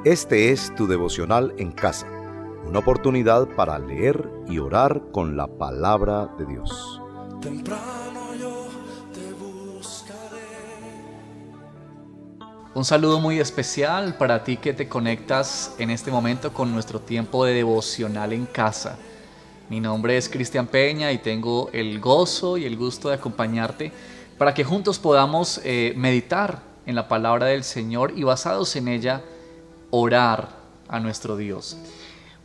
Este es tu devocional en casa, una oportunidad para leer y orar con la palabra de Dios. Temprano yo te buscaré. Un saludo muy especial para ti que te conectas en este momento con nuestro tiempo de devocional en casa. Mi nombre es Cristian Peña y tengo el gozo y el gusto de acompañarte para que juntos podamos meditar en la palabra del Señor y basados en ella orar a nuestro Dios.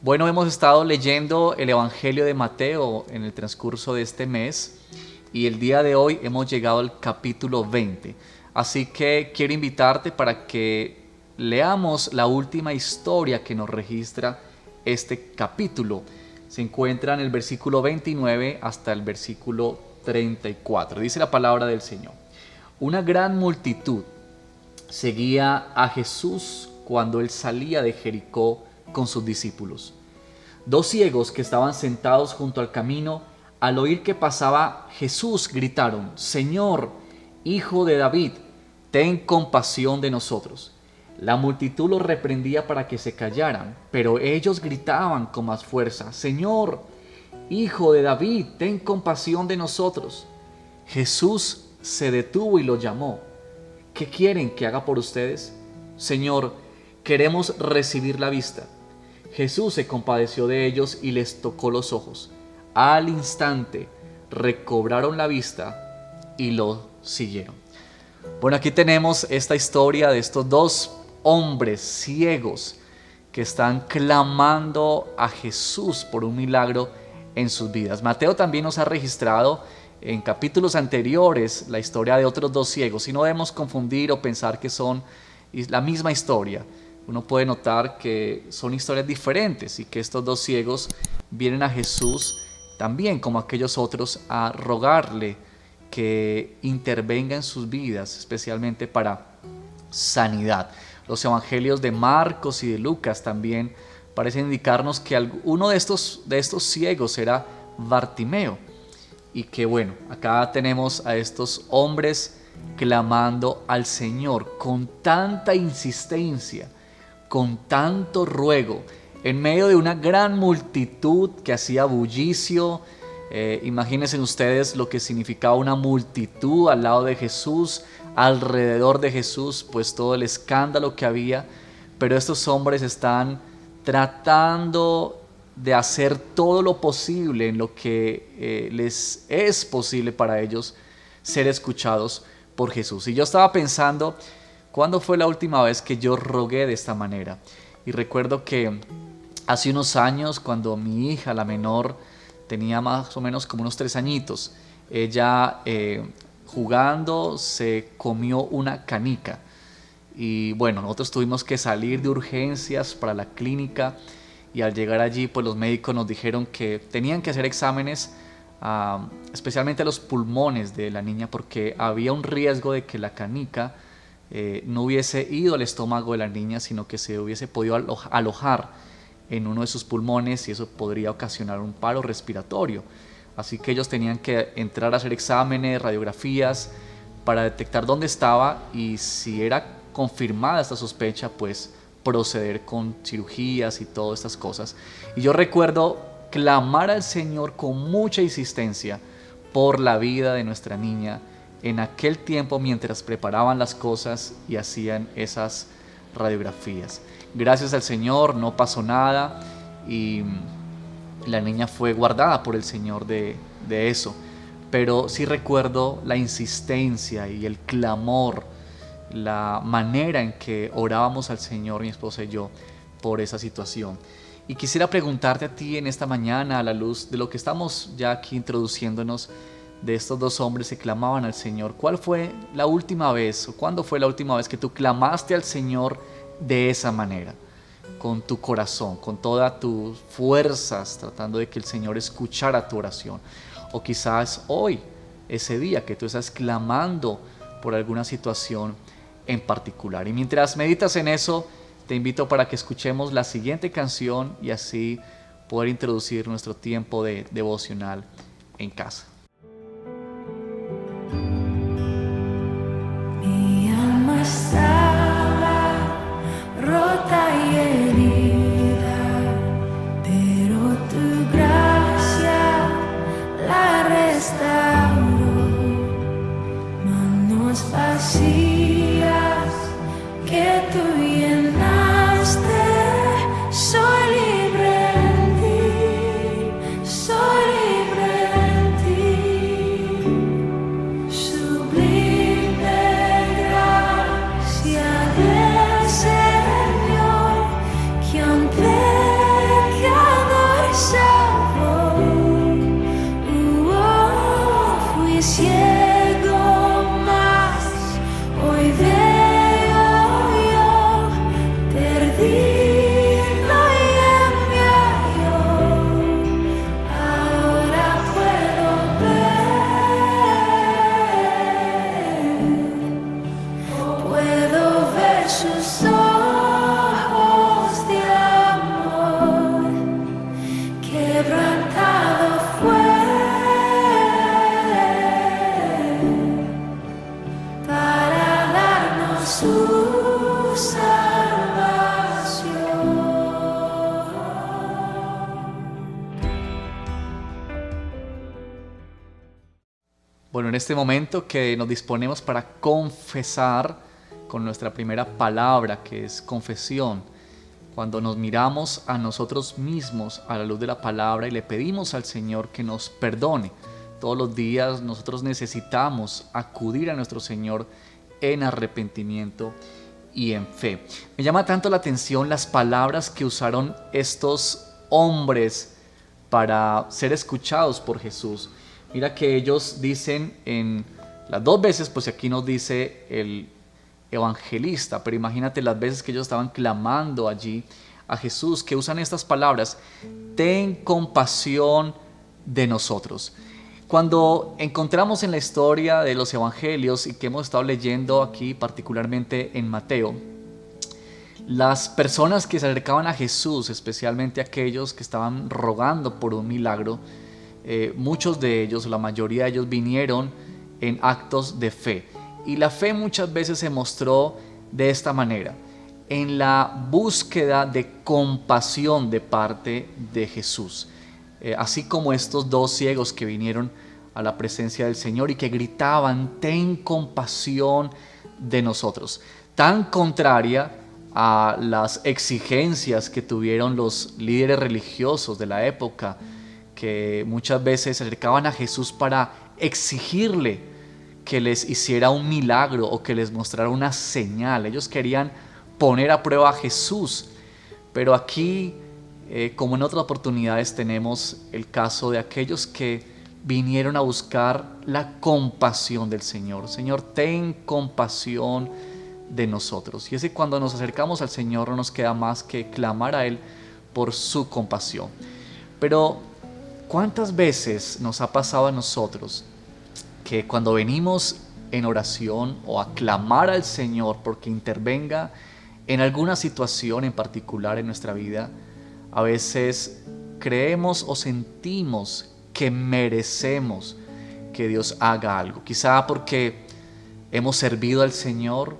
Bueno, hemos estado leyendo el Evangelio de Mateo en el transcurso de este mes y el día de hoy hemos llegado al capítulo 20. Así que quiero invitarte para que leamos la última historia que nos registra este capítulo. Se encuentra en el versículo 29 hasta el versículo 34. Dice la palabra del Señor: Una gran multitud seguía a Jesús cuando él salía de Jericó con sus discípulos. Dos ciegos que estaban sentados junto al camino, al oír que pasaba Jesús, gritaron: Señor, Hijo de David, ten compasión de nosotros. La multitud los reprendía para que se callaran, pero ellos gritaban con más fuerza: Señor, Hijo de David, ten compasión de nosotros. Jesús se detuvo y los llamó. ¿Qué quieren que haga por ustedes? Señor, queremos recibir la vista. Jesús se compadeció de ellos y les tocó los ojos. Al instante recobraron la vista y lo siguieron. Bueno, aquí tenemos esta historia de estos dos hombres ciegos que están clamando a Jesús por un milagro en sus vidas. Mateo también nos ha registrado en capítulos anteriores la historia de otros dos ciegos, y no debemos confundir o pensar que son la misma historia. Uno puede notar que son historias diferentes y que estos dos ciegos vienen a Jesús también, como aquellos otros, a rogarle que intervenga en sus vidas, especialmente para sanidad. Los evangelios de Marcos y de Lucas también parecen indicarnos que uno de estos ciegos era Bartimeo, y que bueno, acá tenemos a estos hombres clamando al Señor con tanta insistencia, con tanto ruego, en medio de una gran multitud que hacía bullicio. Imagínense ustedes lo que significaba una multitud al lado de Jesús, alrededor de Jesús, pues todo el escándalo que había. Pero estos hombres están tratando de hacer todo lo posible en lo que les es posible para ellos ser escuchados por Jesús. Y yo estaba pensando, ¿cuándo fue la última vez que yo rogué de esta manera? Y recuerdo que hace unos años, cuando mi hija, la menor, tenía más o menos como unos 3 añitos, ella jugando se comió una canica. Y bueno, nosotros tuvimos que salir de urgencias para la clínica, y al llegar allí pues los médicos nos dijeron que tenían que hacer exámenes especialmente a los pulmones de la niña, porque había un riesgo de que la canica no hubiese ido al estómago de la niña, sino que se hubiese podido alojar en uno de sus pulmones, y eso podría ocasionar un paro respiratorio. Así que ellos tenían que entrar a hacer exámenes, radiografías, para detectar dónde estaba, y si era confirmada esta sospecha, pues proceder con cirugías y todas estas cosas. Y yo recuerdo clamar al Señor con mucha insistencia por la vida de nuestra niña en aquel tiempo, mientras preparaban las cosas y hacían esas radiografías. Gracias al Señor no pasó nada, y la niña fue guardada por el Señor de eso. Pero sí recuerdo la insistencia y el clamor, la manera en que orábamos al Señor, mi esposa y yo, por esa situación. Y quisiera preguntarte a ti en esta mañana, a la luz de lo que estamos ya aquí introduciéndonos, de estos dos hombres que clamaban al Señor, ¿cuál fue la última vez, o cuándo fue la última vez que tú clamaste al Señor de esa manera, con tu corazón, con todas tus fuerzas, tratando de que el Señor escuchara tu oración? O quizás hoy, ese día que tú estás clamando por alguna situación en particular. Y mientras meditas en eso, te invito para que escuchemos la siguiente canción y así poder introducir nuestro tiempo de devocional en casa. Mi alma estaba rota y ciego más, hoy veo yo, perdido y en mi halló. Ahora puedo ver sus ojos de amor, quebrantado fue para darnos su salvación. Bueno, en este momento que nos disponemos para confesar con nuestra primera palabra, que es confesión, cuando nos miramos a nosotros mismos a la luz de la palabra y le pedimos al Señor que nos perdone. Todos los días nosotros necesitamos acudir a nuestro Señor en arrepentimiento y en fe. Me llama tanto la atención las palabras que usaron estos hombres para ser escuchados por Jesús. Mira que ellos dicen en las dos veces, pues aquí nos dice el evangelista, pero imagínate las veces que ellos estaban clamando allí a Jesús, que usan estas palabras: ten compasión de nosotros. Cuando encontramos en la historia de los evangelios y que hemos estado leyendo aquí particularmente en Mateo, las personas que se acercaban a Jesús, especialmente aquellos que estaban rogando por un milagro, muchos de ellos, la mayoría de ellos, vinieron en actos de fe. Y la fe muchas veces se mostró de esta manera: en la búsqueda de compasión de parte de Jesús. Así como estos dos ciegos que vinieron a la presencia del Señor y que gritaban: ten compasión de nosotros. Tan contraria a las exigencias que tuvieron los líderes religiosos de la época, que muchas veces se acercaban a Jesús para exigirle que les hiciera un milagro o que les mostrara una señal. Ellos querían poner a prueba a Jesús. Pero aquí, como en otras oportunidades, tenemos el caso de aquellos que vinieron a buscar la compasión del Señor. Señor, ten compasión de nosotros. Y es que cuando nos acercamos al Señor no nos queda más que clamar a Él por su compasión. Pero ¿cuántas veces nos ha pasado a nosotros que cuando venimos en oración o a clamar al Señor porque intervenga en alguna situación en particular en nuestra vida, a veces creemos o sentimos que merecemos que Dios haga algo? Quizá porque hemos servido al Señor,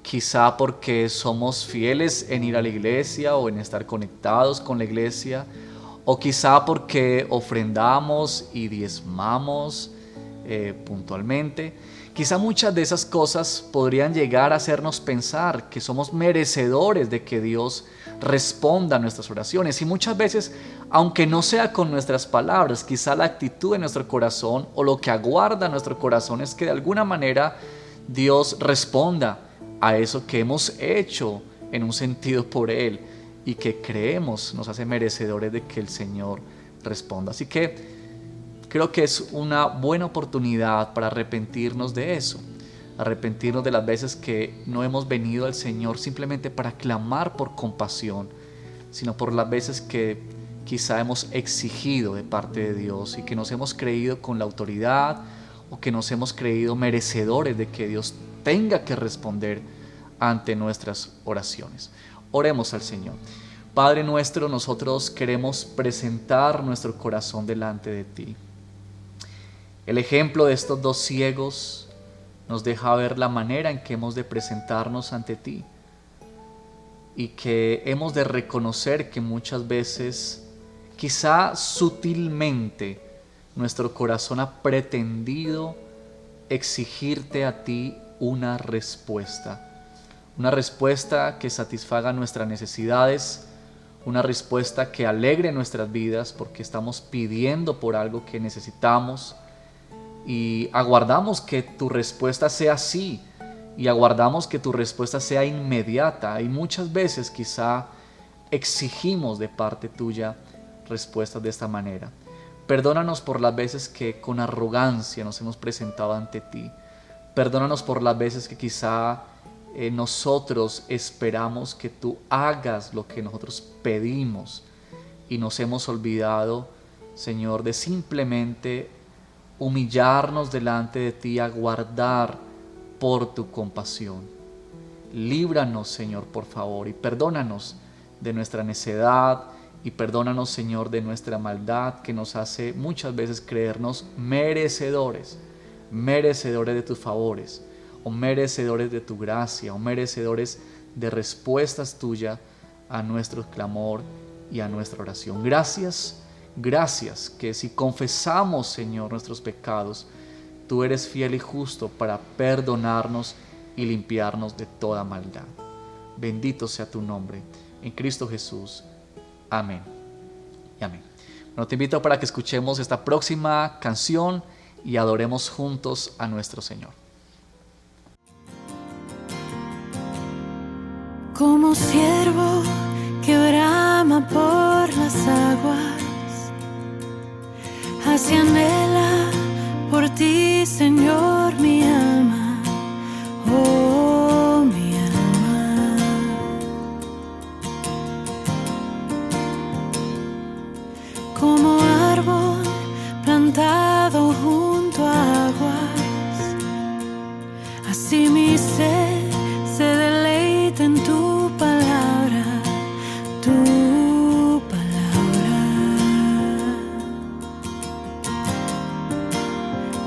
quizá porque somos fieles en ir a la iglesia o en estar conectados con la iglesia, o quizá porque ofrendamos y diezmamos puntualmente. Quizá muchas de esas cosas podrían llegar a hacernos pensar que somos merecedores de que Dios responda a nuestras oraciones. Y muchas veces, aunque no sea con nuestras palabras, quizá la actitud de nuestro corazón o lo que aguarda nuestro corazón es que de alguna manera Dios responda a eso que hemos hecho en un sentido por Él y que creemos nos hace merecedores de que el Señor responda. Así que creo que es una buena oportunidad para arrepentirnos de eso, arrepentirnos de las veces que no hemos venido al Señor simplemente para clamar por compasión, sino por las veces que quizá hemos exigido de parte de Dios y que nos hemos creído con la autoridad o que nos hemos creído merecedores de que Dios tenga que responder ante nuestras oraciones. Oremos al Señor. Padre nuestro, nosotros queremos presentar nuestro corazón delante de ti. El ejemplo de estos dos ciegos nos deja ver la manera en que hemos de presentarnos ante ti y que hemos de reconocer que muchas veces, quizá sutilmente, nuestro corazón ha pretendido exigirte a ti una respuesta que satisfaga nuestras necesidades, una respuesta que alegre nuestras vidas porque estamos pidiendo por algo que necesitamos. Y aguardamos que tu respuesta sea sí, y aguardamos que tu respuesta sea inmediata, y muchas veces quizá exigimos de parte tuya respuestas de esta manera. Perdónanos por las veces que con arrogancia nos hemos presentado ante ti. Perdónanos por las veces que quizá nosotros esperamos que tú hagas lo que nosotros pedimos y nos hemos olvidado, Señor, de simplemente humillarnos delante de ti, aguardar por tu compasión. Líbranos, Señor, por favor, y perdónanos de nuestra necedad, y perdónanos, Señor, de nuestra maldad que nos hace muchas veces creernos merecedores de tus favores, o merecedores de tu gracia, o merecedores de respuestas tuyas a nuestro clamor y a nuestra oración. Gracias que si confesamos, Señor, nuestros pecados, tú eres fiel y justo para perdonarnos y limpiarnos de toda maldad. Bendito sea tu nombre, en Cristo Jesús. Amén y amén. Bueno, te invito para que escuchemos esta próxima canción y adoremos juntos a nuestro Señor. Como siervo que brama por las aguas, así anhela por ti, Señor, mi alma, oh mi alma. Como árbol plantado junto a aguas, así mi ser se deleita en tu palabra, tu palabra,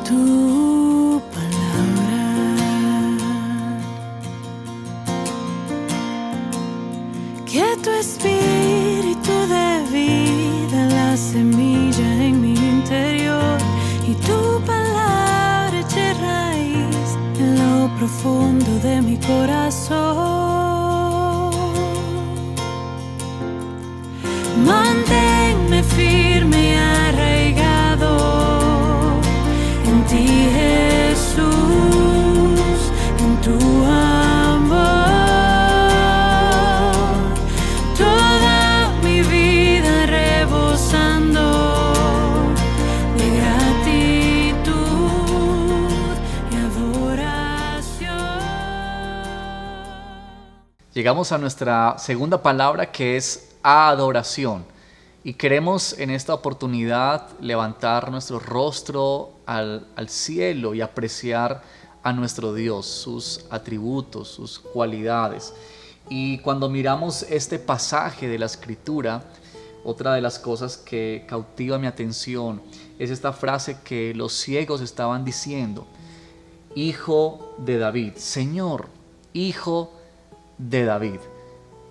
tu palabra. Que tu espíritu de vida, la semilla en mi interior, y tu palabra eche raíz en lo profundo de mi corazón. Manténme firme y arraigado en ti, Jesús, en tu amor. Toda mi vida rebosando de gratitud y adoración. Llegamos a nuestra segunda palabra, que es adoración, y queremos en esta oportunidad levantar nuestro rostro al cielo y apreciar a nuestro Dios, sus atributos, sus cualidades. Y cuando miramos este pasaje de la Escritura, otra de las cosas que cautiva mi atención es esta frase que los ciegos estaban diciendo: Hijo de David, Señor, Hijo de David.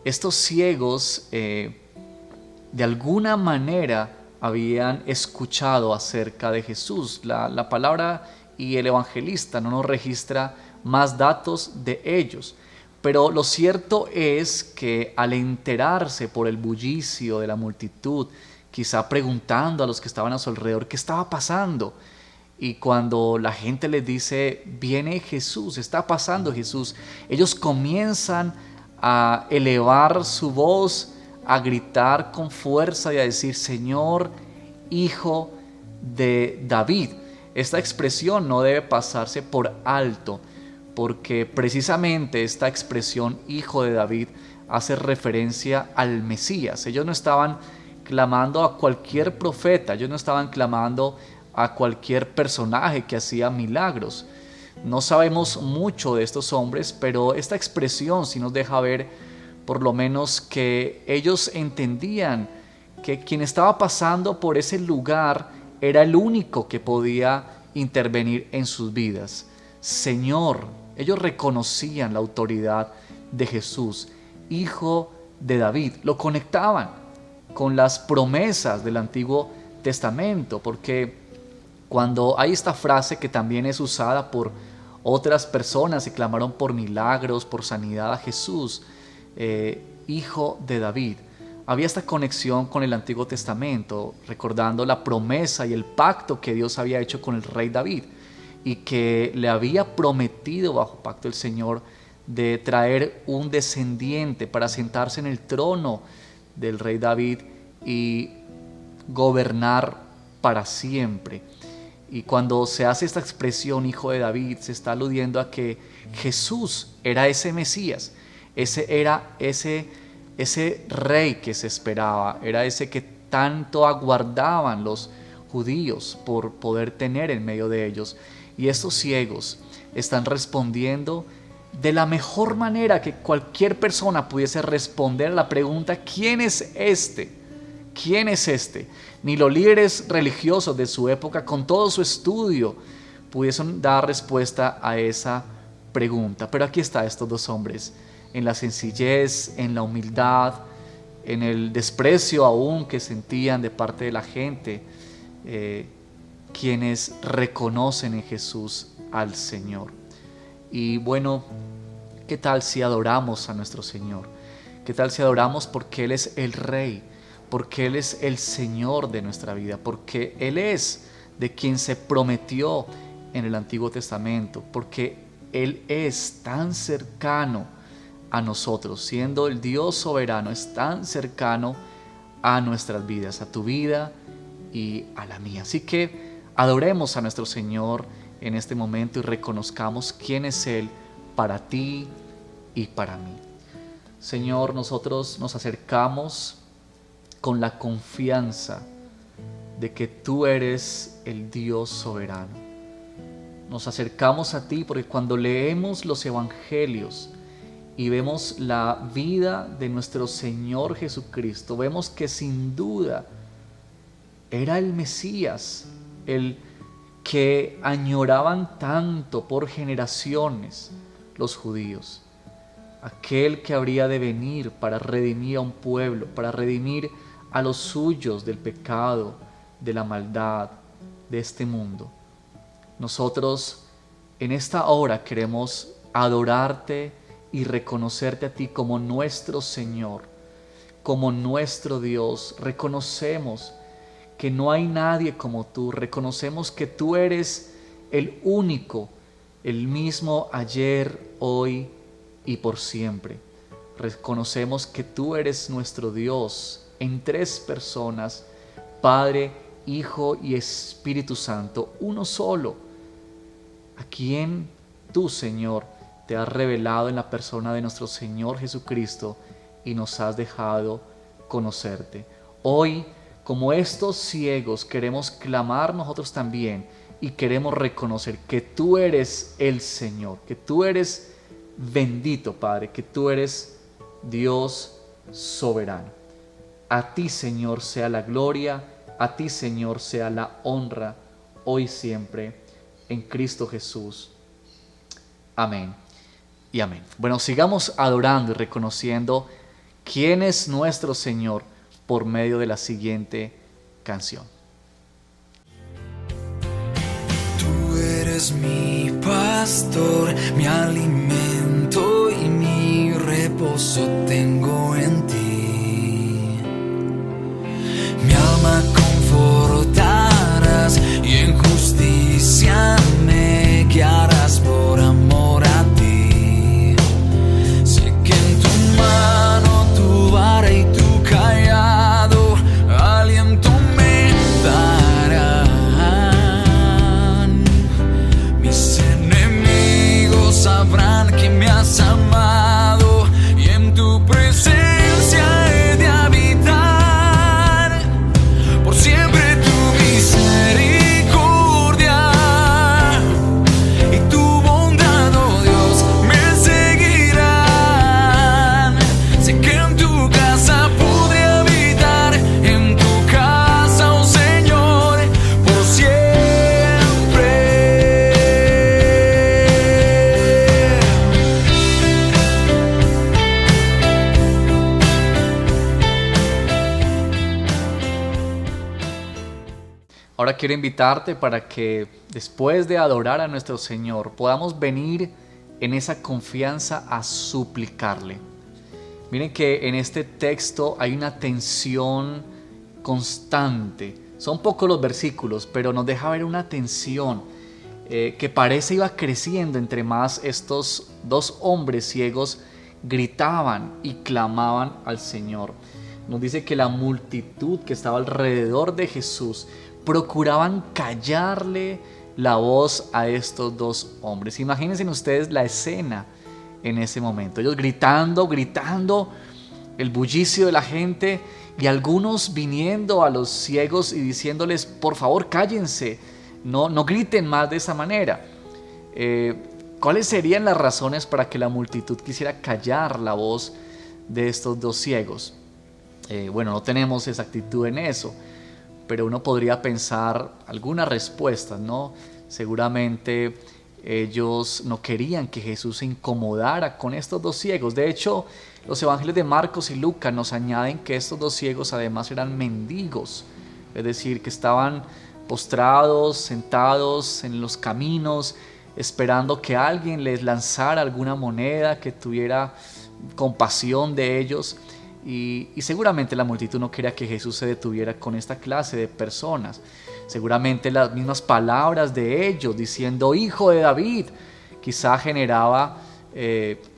Estos ciegos de alguna manera habían escuchado acerca de Jesús. La palabra y el evangelista no nos registra más datos de ellos, pero lo cierto es que al enterarse por el bullicio de la multitud, quizá preguntando a los que estaban a su alrededor qué estaba pasando, y cuando la gente les dice: viene Jesús, está pasando Jesús, ellos comienzan a elevar su voz, a gritar con fuerza y a decir: Señor, Hijo de David. Esta expresión no debe pasarse por alto, porque precisamente esta expresión Hijo de David hace referencia al Mesías. Ellos no estaban clamando a cualquier profeta, ellos no estaban clamando a cualquier personaje que hacía milagros. No sabemos mucho de estos hombres, pero esta expresión sí nos deja ver por lo menos que ellos entendían que quien estaba pasando por ese lugar era el único que podía intervenir en sus vidas. Señor, ellos reconocían la autoridad de Jesús, Hijo de David. Lo conectaban con las promesas del Antiguo Testamento, porque cuando hay esta frase que también es usada por otras personas que clamaron por milagros, por sanidad a Jesús, Hijo de David, había esta conexión con el Antiguo Testamento, recordando la promesa y el pacto que Dios había hecho con el rey David, y que le había prometido bajo pacto el Señor de traer un descendiente para sentarse en el trono del rey David y gobernar para siempre. Y cuando se hace esta expresión hijo de David, se está aludiendo a que Jesús era ese Mesías, ese rey que se esperaba, era ese que tanto aguardaban los judíos por poder tener en medio de ellos. Y estos ciegos están respondiendo de la mejor manera que cualquier persona pudiese responder a la pregunta: ¿quién es este? ¿Quién es este? Ni los líderes religiosos de su época, con todo su estudio, pudiesen dar respuesta a esa pregunta. Pero aquí está estos dos hombres, en la sencillez, en la humildad, en el desprecio aún que sentían de parte de la gente, quienes reconocen en Jesús al Señor. Y bueno, ¿qué tal si adoramos a nuestro Señor? ¿Qué tal si adoramos porque Él es el Rey? Porque Él es el Señor de nuestra vida, porque Él es de quien se prometió en el Antiguo Testamento, porque Él es tan cercano a nosotros, siendo el Dios soberano, es tan cercano a nuestras vidas, a tu vida y a la mía. Así que adoremos a nuestro Señor en este momento y reconozcamos quién es Él para ti y para mí. Señor, nosotros nos acercamos con la confianza de que tú eres el Dios soberano. Nos acercamos a ti porque cuando leemos los evangelios y vemos la vida de nuestro Señor Jesucristo, vemos que sin duda era el Mesías, el que añoraban tanto por generaciones los judíos, aquel que habría de venir para redimir a un pueblo, para redimir a los suyos del pecado, de la maldad, de este mundo. Nosotros en esta hora queremos adorarte y reconocerte a ti como nuestro Señor, como nuestro Dios. Reconocemos que no hay nadie como tú, reconocemos que tú eres el único, el mismo ayer, hoy y por siempre. Reconocemos que tú eres nuestro Dios en tres personas, Padre, Hijo y Espíritu Santo, uno solo, a quien tú, Señor, te has revelado en la persona de nuestro Señor Jesucristo y nos has dejado conocerte. Hoy, como estos ciegos, queremos clamar nosotros también y queremos reconocer que tú eres el Señor, que tú eres bendito, Padre, que tú eres Dios soberano. A ti, Señor, sea la gloria, a ti, Señor, sea la honra, hoy y siempre, en Cristo Jesús. Amén y amén. Bueno, sigamos adorando y reconociendo quién es nuestro Señor por medio de la siguiente canción. Tú eres mi pastor, mi alimento y mi reposo tengo en ti. Mi alma confortarás y en justicia me guiarás por amor a ti. Sé que en tu mano, tu vara y tu callado aliento me darán. Mis enemigos sabrán que me has amado y en tu presencia he de habitar. Por siempre tu misericordia y tu bondad, oh Dios, me seguirán. Sé que en tu casa podré habitar, en tu casa, oh Señor, por siempre. Ahora quiero invitarte para que después de adorar a nuestro Señor podamos venir en esa confianza a suplicarle. Miren que en este texto hay una tensión constante. Son pocos los versículos, pero nos deja ver una tensión que parece iba creciendo entre más estos dos hombres ciegos gritaban y clamaban al Señor. Nos dice que la multitud que estaba alrededor de Jesús procuraban callarle la voz a estos dos hombres. Imagínense ustedes la escena en ese momento. Ellos gritando, el bullicio de la gente y algunos viniendo a los ciegos y diciéndoles, por favor, cállense, no griten más de esa manera. ¿Cuáles serían las razones para que la multitud quisiera callar la voz de estos dos ciegos? Bueno, no tenemos exactitud en eso, pero uno podría pensar algunas respuestas, ¿no? Seguramente ellos no querían que Jesús se incomodara con estos dos ciegos. De hecho, los evangelios de Marcos y Lucas nos añaden que estos dos ciegos además eran mendigos, es decir, que estaban postrados, sentados en los caminos, esperando que alguien les lanzara alguna moneda, que tuviera compasión de ellos. Y seguramente la multitud no quería que Jesús se detuviera con esta clase de personas. Seguramente las mismas palabras de ellos diciendo hijo de David quizá generaba,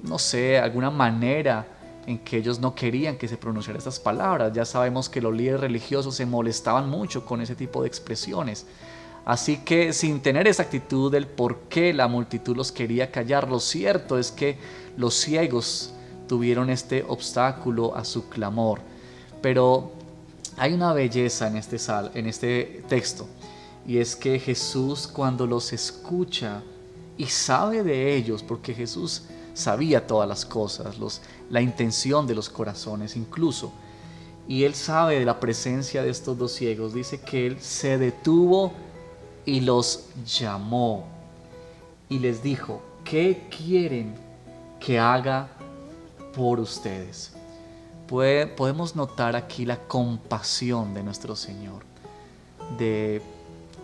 no sé, alguna manera en que ellos no querían que se pronunciaran estas palabras. Ya sabemos que los líderes religiosos se molestaban mucho con ese tipo de expresiones. Así que sin tener esa actitud del por qué la multitud los quería callar, lo cierto es que los ciegos tuvieron este obstáculo a su clamor. Pero hay una belleza en este texto, y es que Jesús, cuando los escucha y sabe de ellos, porque Jesús sabía todas las cosas, la intención de los corazones incluso, y Él sabe de la presencia de estos dos ciegos, dice que Él se detuvo y los llamó y les dijo, ¿qué quieren que haga por ustedes? Podemos notar aquí la compasión de nuestro Señor, de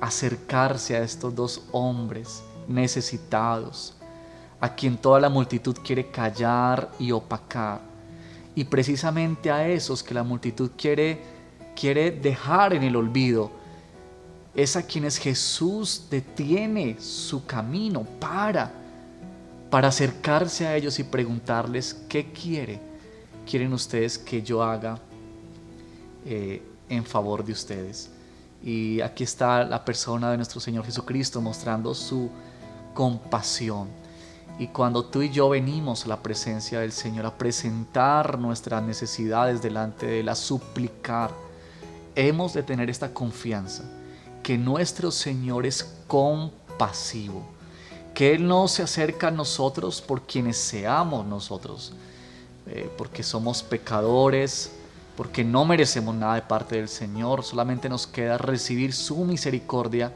acercarse a estos dos hombres necesitados, a quien toda la multitud quiere callar y opacar, y precisamente a esos que la multitud quiere dejar en el olvido, es a quienes Jesús detiene su camino para acercarse a ellos y preguntarles, ¿qué quieren ustedes que yo haga en favor de ustedes? Y aquí está la persona de nuestro Señor Jesucristo mostrando su compasión. Y cuando tú y yo venimos a la presencia del Señor a presentar nuestras necesidades delante de Él, a suplicar, hemos de tener esta confianza que nuestro Señor es compasivo, que Él no se acerca a nosotros por quienes seamos nosotros, porque somos pecadores, porque no merecemos nada de parte del Señor. Solamente nos queda recibir su misericordia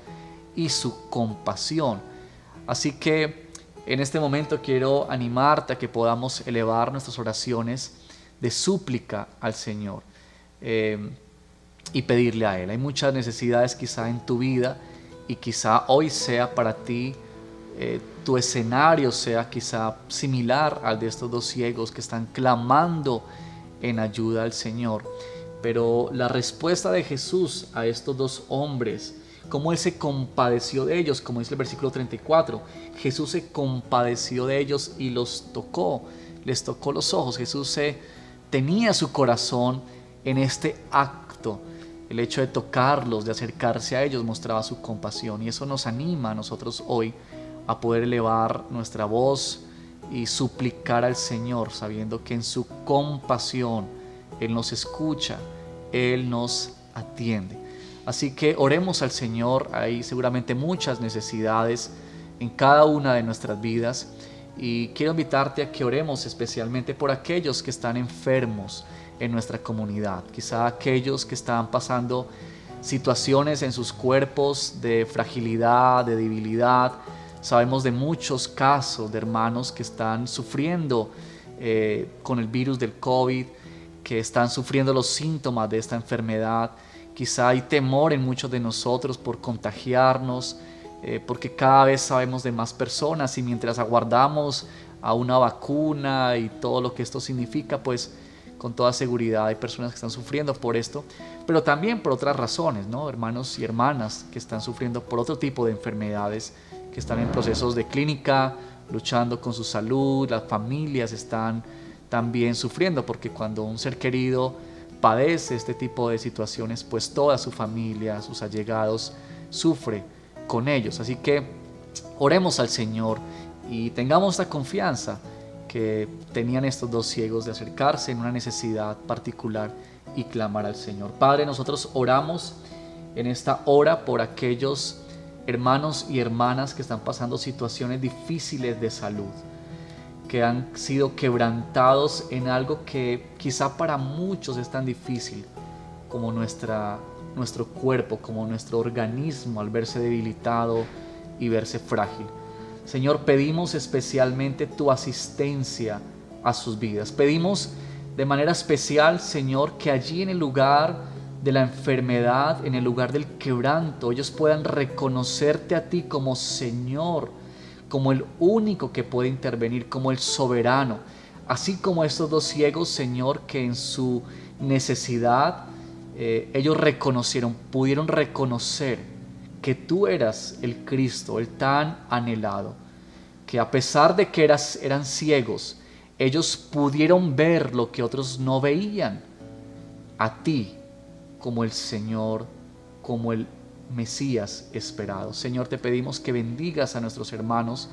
y su compasión. Así que en este momento quiero animarte a que podamos elevar nuestras oraciones de súplica al Señor y pedirle a Él. Hay muchas necesidades quizá en tu vida, y quizá hoy sea para ti, tu escenario sea quizá similar al de estos dos ciegos que están clamando en ayuda al Señor. Pero la respuesta de Jesús a estos dos hombres, cómo Él se compadeció de ellos, como dice el versículo 34, Jesús se compadeció de ellos y los tocó, les tocó los ojos. Jesús tenía su corazón en este acto. El hecho de tocarlos, de acercarse a ellos, mostraba su compasión, y eso nos anima a nosotros hoy a poder elevar nuestra voz y suplicar al Señor, sabiendo que en su compasión Él nos escucha, Él nos atiende. Así que oremos al Señor. Hay seguramente muchas necesidades en cada una de nuestras vidas, y quiero invitarte a que oremos especialmente por aquellos que están enfermos en nuestra comunidad, quizá aquellos que están pasando situaciones en sus cuerpos de fragilidad, de debilidad. Sabemos de muchos casos de hermanos que están sufriendo con el virus del COVID, que están sufriendo los síntomas de esta enfermedad. Quizá hay temor en muchos de nosotros por contagiarnos, porque cada vez sabemos de más personas, y mientras aguardamos a una vacuna y todo lo que esto significa, pues con toda seguridad hay personas que están sufriendo por esto, pero también por otras razones, ¿no? Hermanos y hermanas que están sufriendo por otro tipo de enfermedades, que están en procesos de clínica, luchando con su salud. Las familias están también sufriendo, porque cuando un ser querido padece este tipo de situaciones, pues toda su familia, sus allegados, sufre con ellos. Así que oremos al Señor y tengamos la confianza que tenían estos dos ciegos de acercarse en una necesidad particular y clamar al Señor. Padre, nosotros oramos en esta hora por aquellos hermanos y hermanas que están pasando situaciones difíciles de salud, que han sido quebrantados en algo que quizá para muchos es tan difícil como nuestro cuerpo, como nuestro organismo al verse debilitado y verse frágil. Señor, pedimos especialmente tu asistencia a sus vidas. Pedimos de manera especial, Señor, que allí en el lugar de la enfermedad, en el lugar del quebranto, ellos puedan reconocerte a ti como Señor, como el único que puede intervenir, como el soberano. Así como estos dos ciegos, Señor, que en su necesidad ellos pudieron reconocer que tú eras el Cristo, el tan anhelado, que a pesar de que eran ciegos, ellos pudieron ver lo que otros no veían, a ti como el Señor, como el Mesías esperado. Señor, te pedimos que bendigas a nuestros hermanos.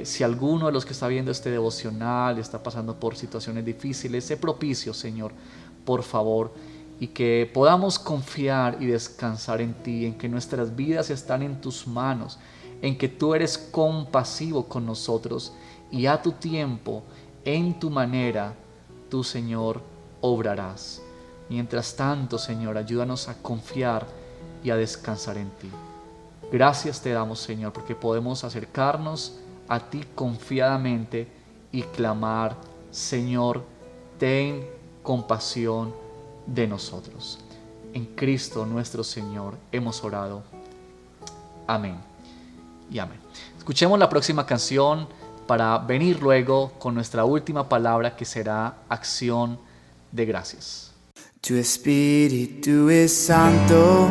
Si alguno de los que está viendo este devocional está pasando por situaciones difíciles, sé propicio, Señor, por favor, y que podamos confiar y descansar en ti, en que nuestras vidas están en tus manos, en que tú eres compasivo con nosotros y a tu tiempo, en tu manera, tú, Señor, obrarás. Mientras tanto, Señor, ayúdanos a confiar y a descansar en ti. Gracias te damos, Señor, porque podemos acercarnos a ti confiadamente y clamar: Señor, ten compasión de nosotros. En Cristo nuestro Señor hemos orado. Amén y amén. Escuchemos la próxima canción para venir luego con nuestra última palabra, que será acción de gracias. Tu Espíritu es santo,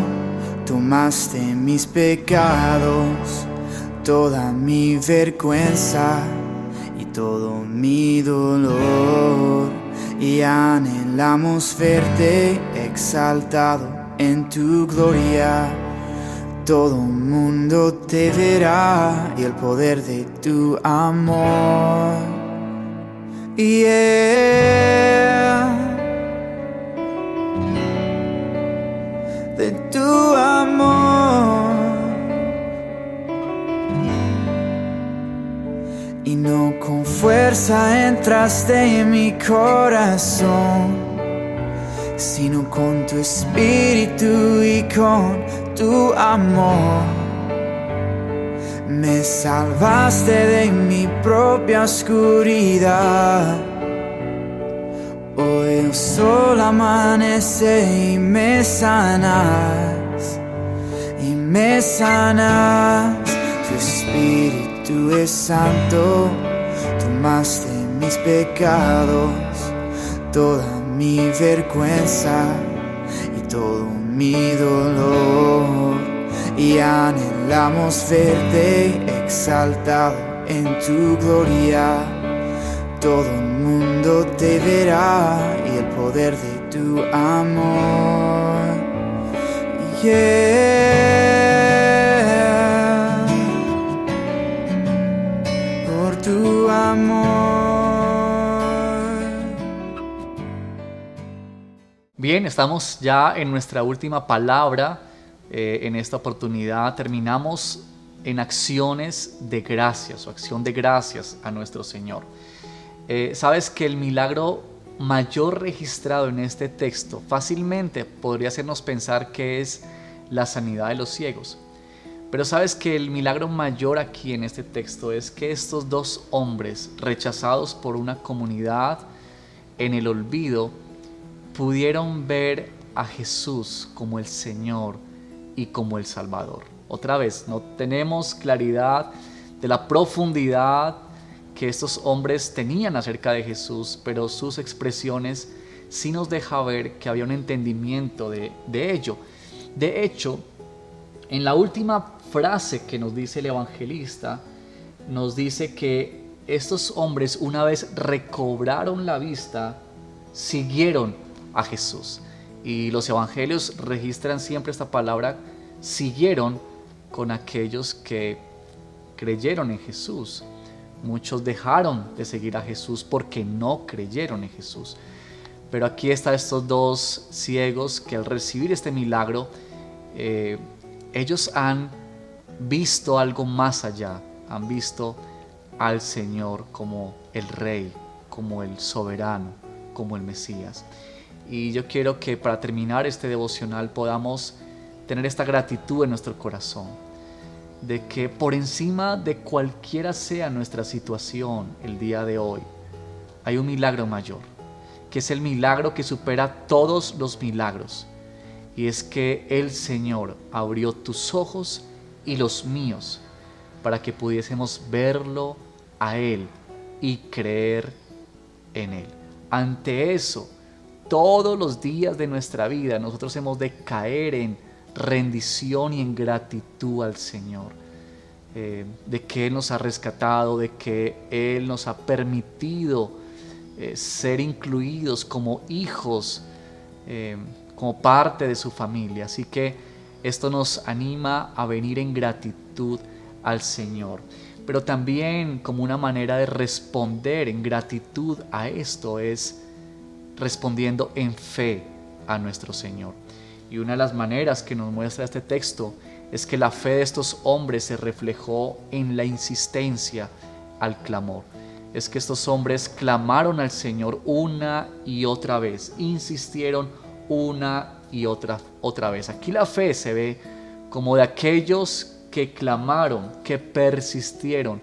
tomaste mis pecados, toda mi vergüenza y todo mi dolor, y anhelamos verte exaltado en tu gloria. Todo mundo te verá y el poder de tu amor. De tu amor. Y no con fuerza entraste en mi corazón, sino con tu espíritu y con tu amor. Me salvaste de mi propia oscuridad. Hoy el sol amanece y me sanas, y me sanas. Tu espíritu es santo, tomaste mis pecados, toda mi vergüenza y todo mi dolor, y anhelamos verte exaltado en tu gloria. Todo el mundo te verá y el poder de tu amor. Por tu amor. Bien, estamos ya en nuestra última palabra. En esta oportunidad terminamos en acciones de gracias o acción de gracias a nuestro Señor. Sabes que el milagro mayor registrado en este texto fácilmente podría hacernos pensar que es la sanidad de los ciegos. Pero sabes que el milagro mayor aquí en este texto es que estos dos hombres, rechazados por una comunidad en el olvido, pudieron ver a Jesús como el Señor y como el Salvador. Otra vez, no tenemos claridad de la profundidad que estos hombres tenían acerca de Jesús, pero sus expresiones sí nos deja ver que había un entendimiento de ello. De hecho, en la última frase que nos dice el evangelista, nos dice que estos hombres, una vez recobraron la vista, siguieron a Jesús. Y los evangelios registran siempre esta palabra, siguieron con aquellos que creyeron en Jesús. Muchos dejaron de seguir a Jesús porque no creyeron en Jesús. Pero aquí están estos dos ciegos que al recibir este milagro, ellos han visto algo más allá, han visto al Señor como el Rey, como el soberano, como el Mesías. Y yo quiero que para terminar este devocional podamos tener esta gratitud en nuestro corazón, de que por encima de cualquiera sea nuestra situación el día de hoy, hay un milagro mayor, que es el milagro que supera todos los milagros, y es que el Señor abrió tus ojos y los míos para que pudiésemos verlo a Él y creer en Él. Ante eso, todos los días de nuestra vida nosotros hemos de caer en rendición y en gratitud al Señor, de que Él nos ha rescatado, de que Él nos ha permitido ser incluidos como hijos, como parte de su familia. Así que esto nos anima a venir en gratitud al Señor, pero también como una manera de responder en gratitud a esto es respondiendo en fe a nuestro Señor. Y una de las maneras que nos muestra este texto es que la fe de estos hombres se reflejó en la insistencia al clamor. Es que estos hombres clamaron al Señor una y otra vez, insistieron una y otra vez. Aquí la fe se ve como de aquellos que clamaron, que persistieron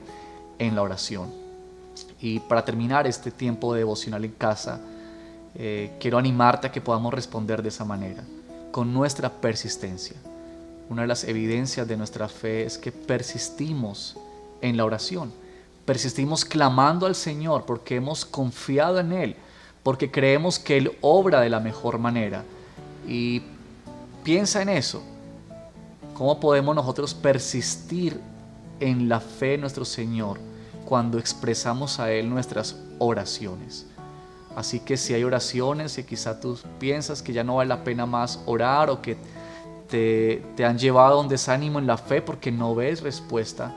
en la oración. Y para terminar este tiempo devocional en casa, quiero animarte a que podamos responder de esa manera, con nuestra persistencia. Una de las evidencias de nuestra fe es que persistimos en la oración, persistimos clamando al Señor porque hemos confiado en Él, porque creemos que Él obra de la mejor manera. Y piensa en eso, ¿cómo podemos nosotros persistir en la fe de nuestro Señor cuando expresamos a Él nuestras oraciones? Así que si hay oraciones que quizá tú piensas que ya no vale la pena más orar o que te han llevado a un desánimo en la fe porque no ves respuesta,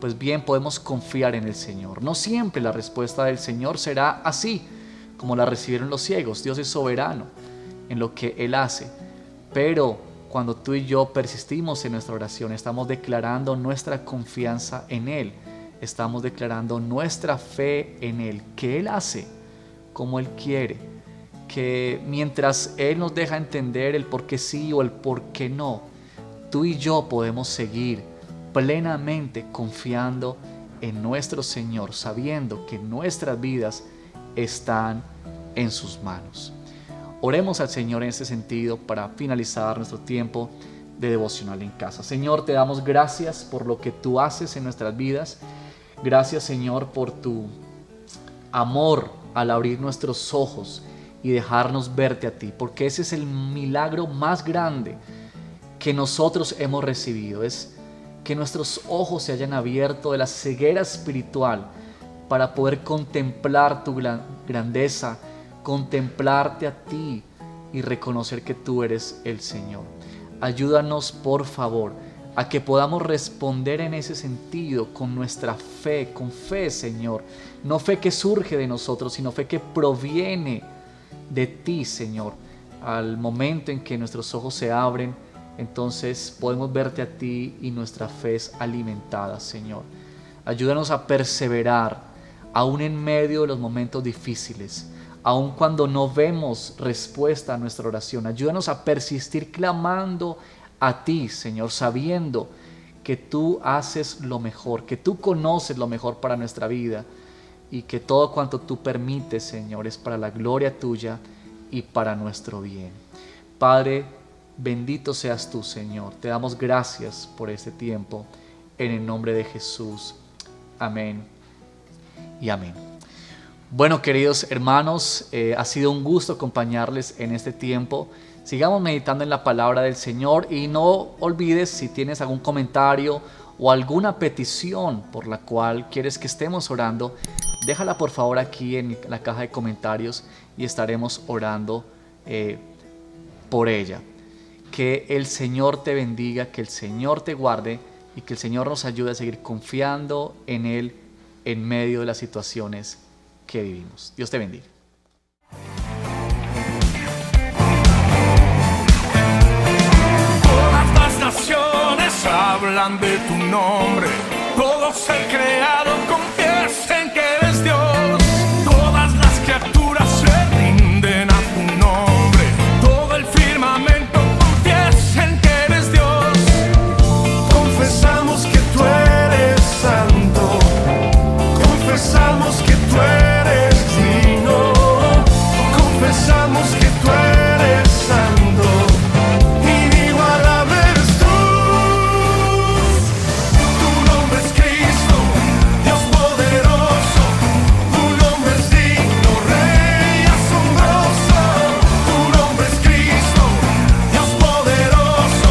pues bien, podemos confiar en el Señor. No siempre la respuesta del Señor será así como la recibieron los ciegos. Dios es soberano en lo que Él hace, pero cuando tú y yo persistimos en nuestra oración, estamos declarando nuestra confianza en Él, estamos declarando nuestra fe en Él, que Él hace como Él quiere, que mientras Él nos deja entender el por qué sí o el por qué no, tú y yo podemos seguir plenamente confiando en nuestro Señor, sabiendo que nuestras vidas están en sus manos. Oremos al Señor en ese sentido para finalizar nuestro tiempo de devocional en casa. Señor, te damos gracias por lo que tú haces en nuestras vidas. Gracias, Señor, por tu amor al abrir nuestros ojos y dejarnos verte a ti, porque ese es el milagro más grande que nosotros hemos recibido, es que nuestros ojos se hayan abierto de la ceguera espiritual para poder contemplar tu grandeza, contemplarte a ti y reconocer que tú eres el Señor. Ayúdanos, por favor, a que podamos responder en ese sentido con nuestra fe, con fe, Señor. No fe que surge de nosotros, sino fe que proviene de ti, Señor. Al momento en que nuestros ojos se abren, entonces podemos verte a ti y nuestra fe es alimentada, Señor. Ayúdanos a perseverar, aún en medio de los momentos difíciles, aun cuando no vemos respuesta a nuestra oración. Ayúdanos a persistir clamando a ti, Señor, sabiendo que tú haces lo mejor, que tú conoces lo mejor para nuestra vida y que todo cuanto tú permites, Señor, es para la gloria tuya y para nuestro bien. Padre, bendito seas tú, Señor. Te damos gracias por este tiempo en el nombre de Jesús. Amén y amén. Bueno, queridos hermanos, ha sido un gusto acompañarles en este tiempo. Sigamos meditando en la palabra del Señor y no olvides, si tienes algún comentario o alguna petición por la cual quieres que estemos orando, déjala por favor aquí en la caja de comentarios y estaremos orando por ella. Que el Señor te bendiga, que el Señor te guarde y que el Señor nos ayude a seguir confiando en Él en medio de las situaciones que vivimos. Dios te bendiga. Todas las naciones hablan de tu nombre, todo ser creado confiesa en que eres Dios. Todas las criaturas se rinden a tu nombre, todo el firmamento confiesa en que eres Dios. Confesamos que tú eres santo, confesamos que tú eres digno, confesamos que tú eres santo. Inigualable eres tú. Tu nombre es Cristo, Dios poderoso. Tu nombre es digno, Rey asombroso. Tu nombre es Cristo, Dios poderoso.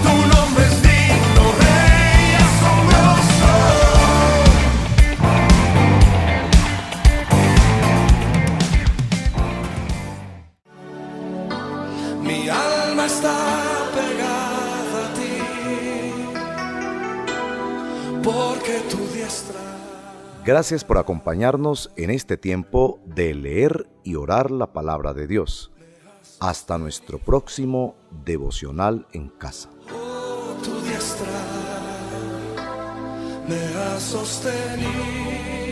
Tu nombre es digno, Rey asombroso. Mi alma está pegada a ti, porque tu diestra. Gracias por acompañarnos en este tiempo de leer y orar la palabra de Dios. Hasta nuestro próximo devocional en casa. Tu diestra me ha sostenido.